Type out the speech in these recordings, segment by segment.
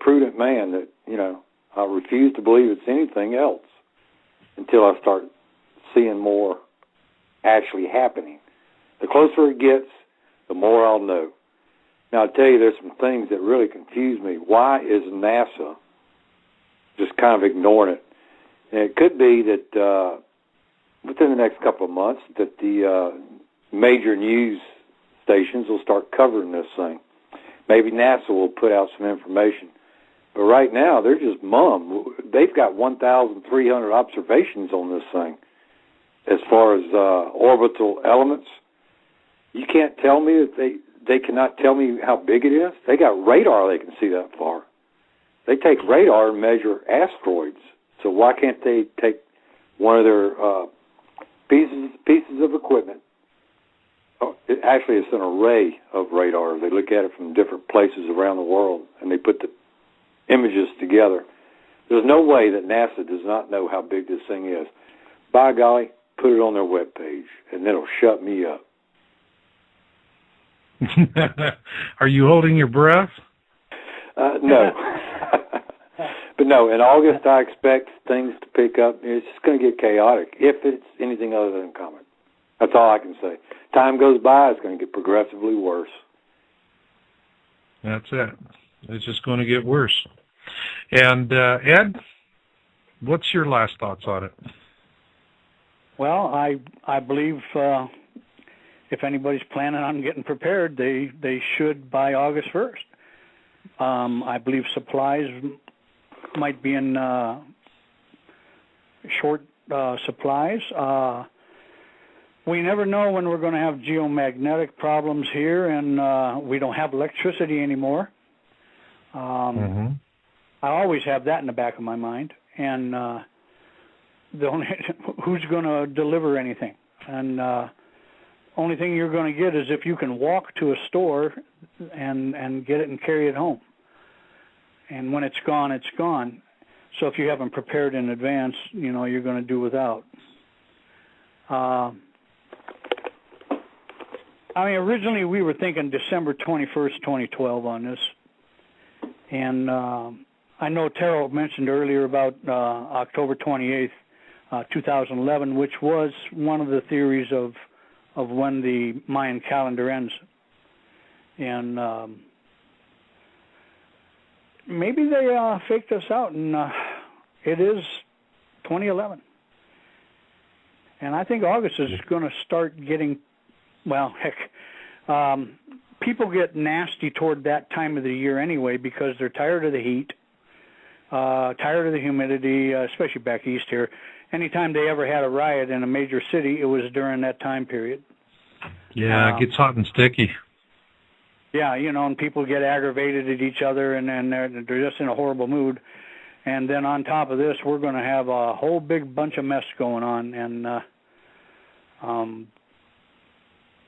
prudent man that, I refuse to believe it's anything else until I start seeing more actually happening. The closer it gets, the more I'll know. Now, I'll tell you, there's some things that really confuse me. Why is NASA just kind of ignoring it? And it could be that within the next couple of months that the major news stations will start covering this thing. Maybe NASA will put out some information. But right now, they're just mum. They've got 1,300 observations on this thing. As far as orbital elements, you can't tell me that they cannot tell me how big it is. They got radar they can see that far. They take radar and measure asteroids. So why can't they take one of their pieces of equipment? Actually, it's an array of radar. They look at it from different places around the world, and they put the images together. There's no way that NASA does not know how big this thing is. By golly, put it on their webpage, and it'll shut me up. Are you holding your breath? No. But no, in August I expect things to pick up. It's just going to get chaotic if it's anything other than a comet. That's all I can say. Time goes by, it's going to get progressively worse. That's it. It's just going to get worse. And Ed, what's your last thoughts on it? Well, I believe if anybody's planning on getting prepared, they should by August 1st. I believe supplies might be in short supplies. We never know when we're going to have geomagnetic problems here, and we don't have electricity anymore. I always have that in the back of my mind, and who's going to deliver anything? And only thing you're going to get is if you can walk to a store and get it and carry it home. And when it's gone, it's gone. So if you haven't prepared in advance, you're going to do without. Originally we were thinking December 21st, 2012 on this. And I know Terral mentioned earlier about October 28th, 2011, which was one of the theories of when the Mayan calendar ends. And maybe they faked us out, and it is 2011. And I think August is going to start getting, people get nasty toward that time of the year anyway because they're tired of the heat, tired of the humidity, especially back east here. Anytime they ever had a riot in a major city, it was during that time period. Yeah, it gets hot and sticky. Yeah, and people get aggravated at each other, and they're just in a horrible mood. And then on top of this, we're going to have a whole big bunch of mess going on. And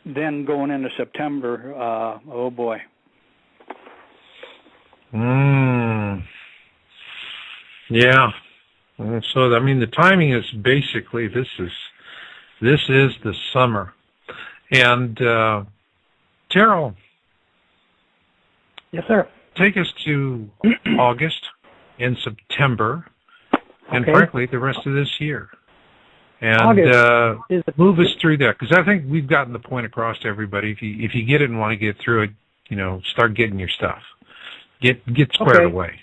then going into September, oh boy. Yeah. So the timing is basically this is the summer. And Terral. Yes, sir. Take us to August and September, and okay. frankly, the rest of this year. And move us through that, because I think we've gotten the point across to everybody. If you get it and want to get through it, start getting your stuff. Get squared away.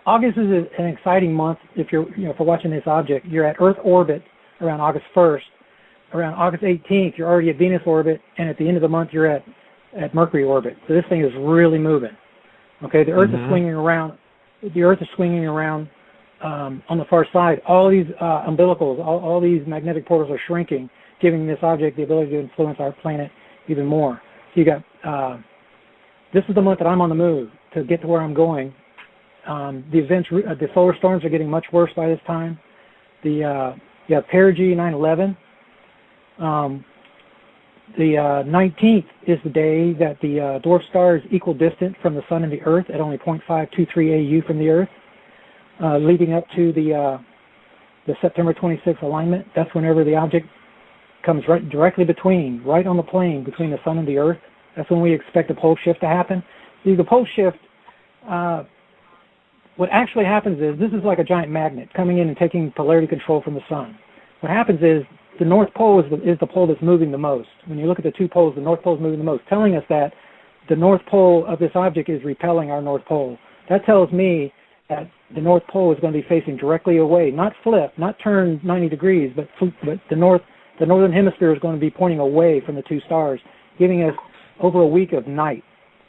August is an exciting month. If you're for watching this object, you're at Earth orbit around August 1st. Around August 18th, you're already at Venus orbit, and at the end of the month, you're at Mercury orbit. So this thing is really moving. Okay, the Earth is swinging around. The Earth is swinging around on the far side. All these umbilicals, all these magnetic portals are shrinking, giving this object the ability to influence our planet even more. So you got this is the month that I'm on the move to get to where I'm going. The solar storms are getting much worse by this time. You have perigee 9/11. The 19th is the day that the dwarf star is equidistant from the sun and the Earth at only 0.523 AU from the Earth, leading up to the September 26th alignment. That's whenever the object comes directly right on the plane between the sun and the Earth. That's when we expect the pole shift to happen. See, the pole shift What actually happens is, this is like a giant magnet coming in and taking polarity control from the sun. What happens is, the North Pole is the pole that's moving the most. When you look at the two poles, the North Pole is moving the most, telling us that the North Pole of this object is repelling our North Pole. That tells me that the North Pole is going to be facing directly away, not flip, not turn 90 degrees, but the northern hemisphere is going to be pointing away from the two stars, giving us over a week of night.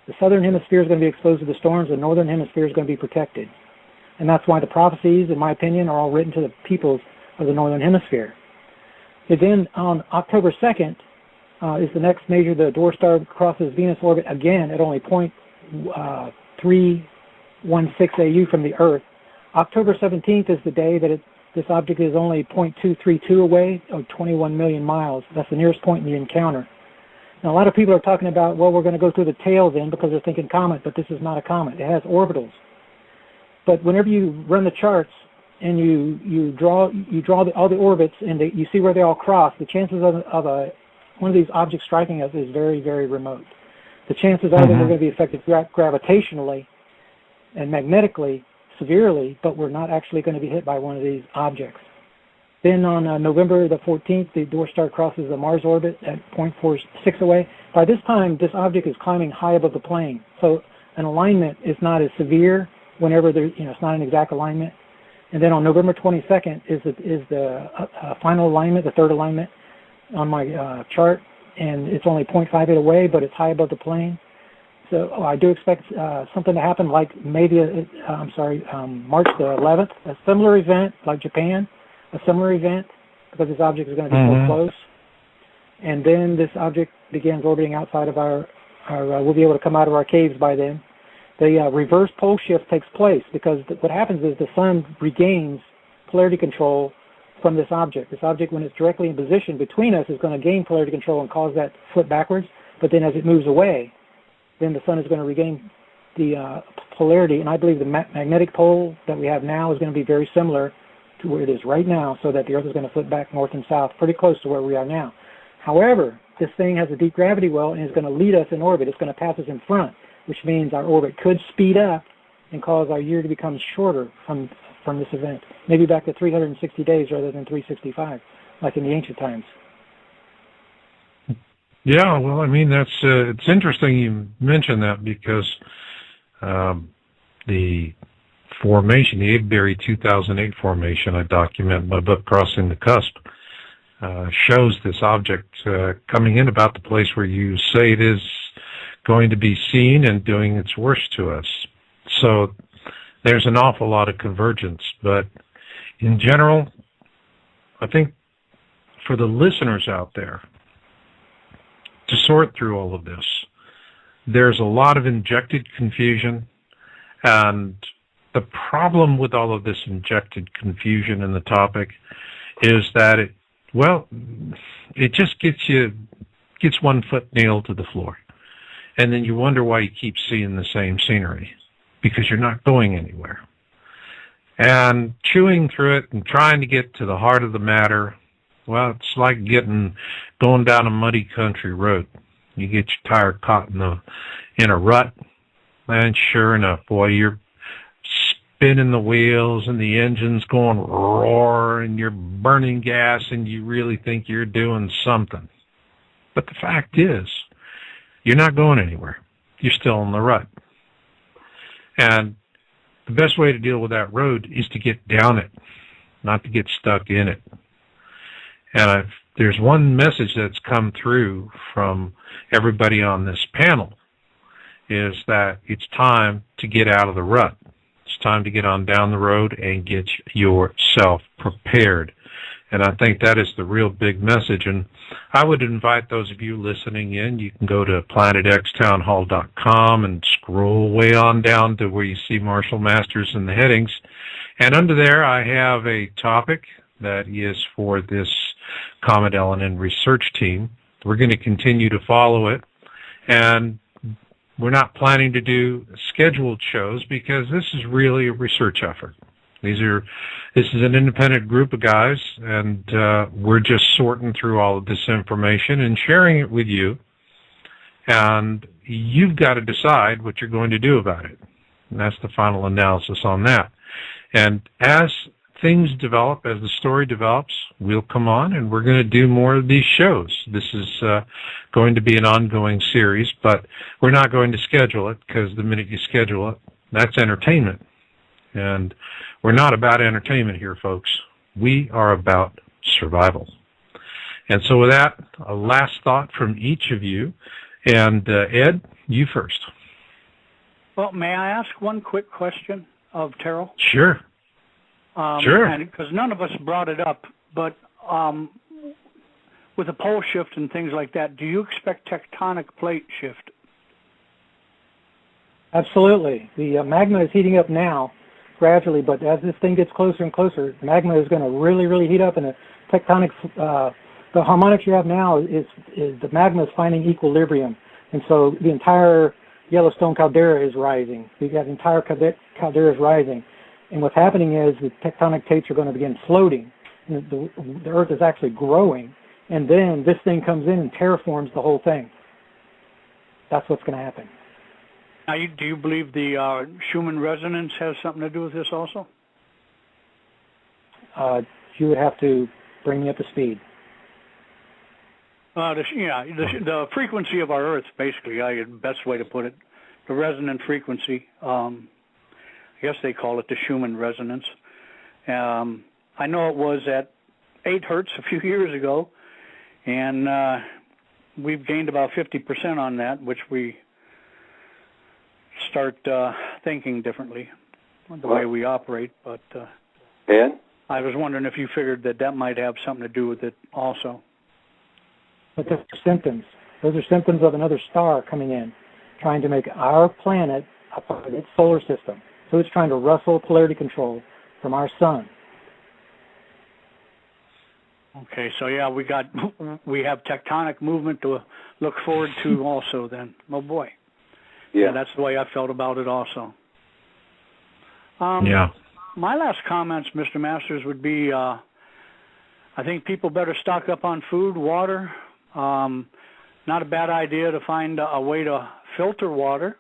The southern hemisphere is going to be exposed to the storms, the northern hemisphere is going to be protected. And that's why the prophecies, in my opinion, are all written to the peoples of the northern hemisphere. And then on October 2nd is the next major. The dwarf star crosses Venus orbit again at only 0.316 AU from the Earth. October 17th is the day that this object is only 0.232 away, or 21 million miles. That's the nearest point in the encounter. Now, a lot of people are talking about, well, we're going to go through the tail then because they're thinking comet, but this is not a comet. It has orbitals. But whenever you run the charts, and you draw all the orbits, and you see where they all cross, the chances of one of these objects striking us is very, very remote. The chances are that we're going to be affected gravitationally and magnetically severely, but we're not actually going to be hit by one of these objects. Then on November the 14th, the dwarf star crosses the Mars orbit at 0.46 away. By this time, this object is climbing high above the plane, so an alignment is not as severe whenever it's not an exact alignment. And then on November 22nd is the final alignment, the third alignment on my chart, and it's only 0.58 away, but it's high above the plane. So I do expect something to happen like March the 11th, a similar event like Japan, a similar event because this object is going to be so close. And then this object begins orbiting outside of our we'll be able to come out of our caves by then. The reverse pole shift takes place because what happens is the sun regains polarity control from this object. This object, when it's directly in position between us, is going to gain polarity control and cause that to flip backwards. But then as it moves away, then the sun is going to regain the polarity. And I believe the magnetic pole that we have now is going to be very similar to where it is right now, so that the Earth is going to flip back north and south, pretty close to where we are now. However, this thing has a deep gravity well and is going to lead us in orbit. It's going to pass us in front, which means our orbit could speed up and cause our year to become shorter from this event, maybe back to 360 days rather than 365, like in the ancient times. Yeah, well, I mean, that's it's interesting you mention that because the formation, the Avebury 2008 formation, I document in my book, Crossing the Cusp, shows this object coming in about the place where you say it is going to be seen and doing its worst to us. So there's an awful lot of convergence. But in general, I think for the listeners out there, to sort through all of this, there's a lot of injected confusion, and the problem with all of this injected confusion in the topic is that it just gets one foot nailed to the floor. And then you wonder why you keep seeing the same scenery, because you're not going anywhere. And chewing through it and trying to get to the heart of the matter, well, it's like going down a muddy country road. You get your tire caught in a rut, and sure enough, boy, you're spinning the wheels and the engine's going roar and you're burning gas and you really think you're doing something. But the fact is, you're not going anywhere. You're still in the rut. And the best way to deal with that road is to get down it, not to get stuck in it. And there's one message that's come through from everybody on this panel, is that it's time to get out of the rut. It's time to get on down the road and get yourself prepared. And I think that is the real big message. And I would invite those of you listening in, you can go to planetxtownhall.com and scroll way on down to where you see Marshall Masters in the headings. And under there, I have a topic that is for this Comet Elenin research team. We're going to continue to follow it. And we're not planning to do scheduled shows because this is really a research effort. This is an independent group of guys, and we're just sorting through all of this information and sharing it with you. And you've got to decide what you're going to do about it. And that's the final analysis on that. And as things develop, as the story develops, we'll come on and we're going to do more of these shows. This is going to be an ongoing series, but we're not going to schedule it, because the minute you schedule it, that's entertainment. And we're not about entertainment here, folks. We are about survival. And so with that, a last thought from each of you. And Ed, you first. Well, may I ask one quick question of Terral? Sure. Sure. Because none of us brought it up, but with the pole shift and things like that, do you expect tectonic plate shift? Absolutely. The magma is heating up now, gradually, but as this thing gets closer and closer, the magma is going to really, really heat up, and the tectonic, the harmonics you have now is the magma is finding equilibrium, and so the entire Yellowstone caldera is rising. The entire caldera is rising. And what's happening is the tectonic plates are going to begin floating. And the Earth is actually growing. And then this thing comes in and terraforms the whole thing. That's what's going to happen. Now, do you believe the Schumann resonance has something to do with this also? You would have to bring me up to speed. The frequency of our Earth, basically, the best way to put it, the resonant frequency. I guess they call it the Schumann resonance. I know it was at 8 hertz a few years ago, and we've gained about 50% on that, which we start thinking differently, the way we operate. But Ed? I was wondering if you figured that might have something to do with it also. But those are symptoms. Those are symptoms of another star coming in, trying to make our planet a part of its solar system. So it's trying to wrestle polarity control from our sun. Okay, so yeah, we have tectonic movement to look forward to also then. Oh boy. Yeah, that's the way I felt about it also. Yeah. My last comments, Mr. Masters, would be I think people better stock up on food, water. Not a bad idea to find a way to filter water.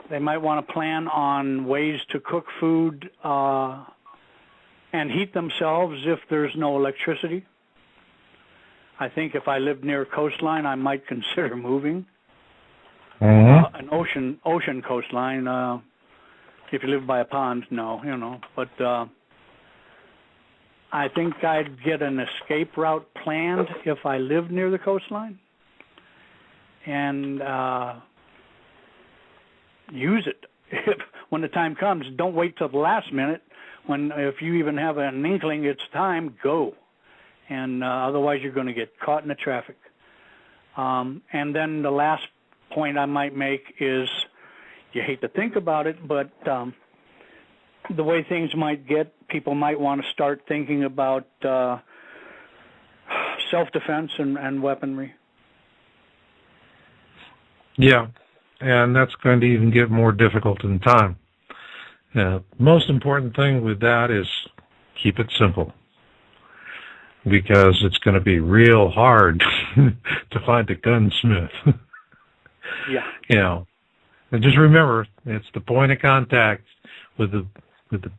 They might want to plan on ways to cook food and heat themselves if there's no electricity. I think if I lived near a coastline, I might consider moving. An ocean coastline. If you live by a pond, no, But I think I'd get an escape route planned if I lived near the coastline, and use it when the time comes. Don't wait till the last minute. If you even have an inkling it's time, go. And otherwise you're going to get caught in the traffic. And then the last point I might make is, you hate to think about it, but the way things might get, people might want to start thinking about self-defense and weaponry. Yeah, and that's going to even get more difficult in time. Most important thing with that is keep it simple, because it's going to be real hard to find a gunsmith. Yeah. And just remember, it's the point of contact with the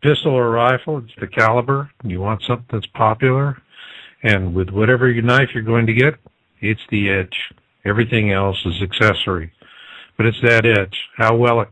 pistol or rifle. It's the caliber. You want something that's popular, and with whatever knife you're going to get, it's the edge. Everything else is accessory, but it's that edge. How well it